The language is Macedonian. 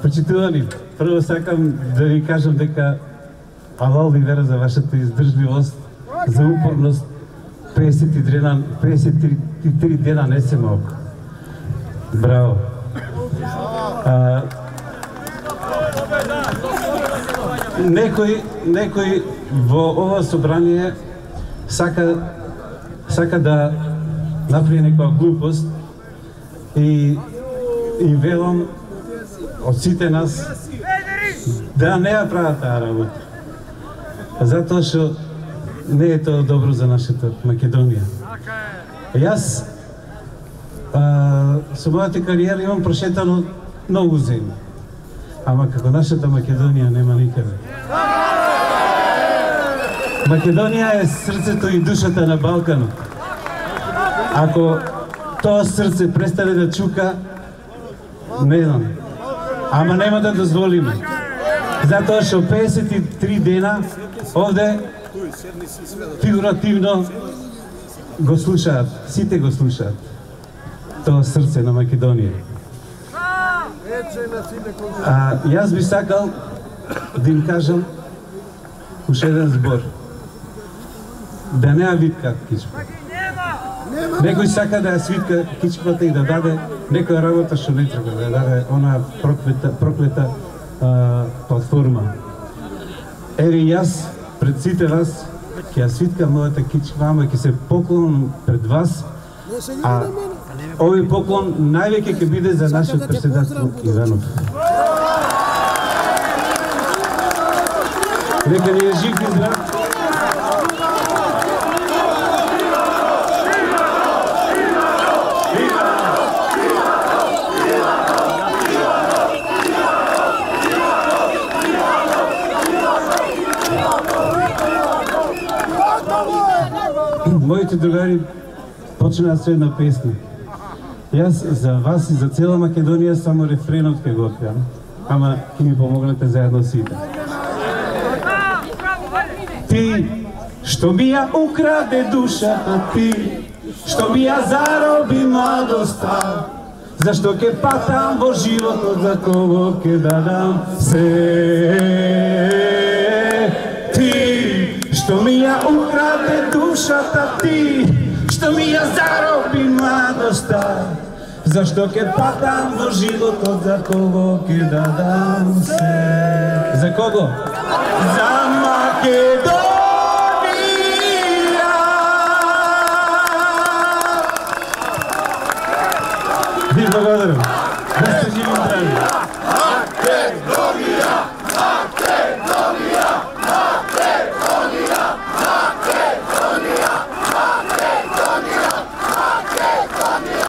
Почитувани, прво сакам да ви кажам дека алал ви вера за вашата издржливост, за упорност. 53 дена не се малко. Браво! Некој во ова собрание сака да направи некоја глупост и велам од сите нас да не ја прават таа работа. Затоа што не е тоа добро за нашата Македонија. Јас со мојата кариера имам прошетано многу земји. Ама како нашата Македонија нема никаде. Македонија е срцето и душата на Балканот. Ако тоа срце престане да чука, не знам. Ама нема да дозволиме. Затоа што 53 дена овде фигуративно го слушаат, сите го слушаат. Тоа срце на Македонија. Јас би сакал да им кажам уште еден збор. Да не ја витка кичпа. Некој сака да ја свитка кичпата и да даде некоја работа што не треба, да даде она проклета платформа. Еве јас пред сите вас ќе ја свиткам мојата кичпа, ама ќе се поклонам пред вас, а овој поклон највеќе ќе биде за нашиот председател Иванов. Нека ни е жив и здрав. Моите другари почнаа со една песна. Јас за вас и за цела Македонија само рефренот ќе го отпеам, ама ќе ми помогнете заедно сите. Ти, што ми ја украде душата, ти, што ми ја зароби младоста, зашто ќе патам во животот, за кого ќе дадам се. Ти, што ми ја украде душата, ти, што ми ја зароби младоста, зашто ќе патам во животот, за кого ќе дадам се. За кого? За Македонија! Ви благодарам.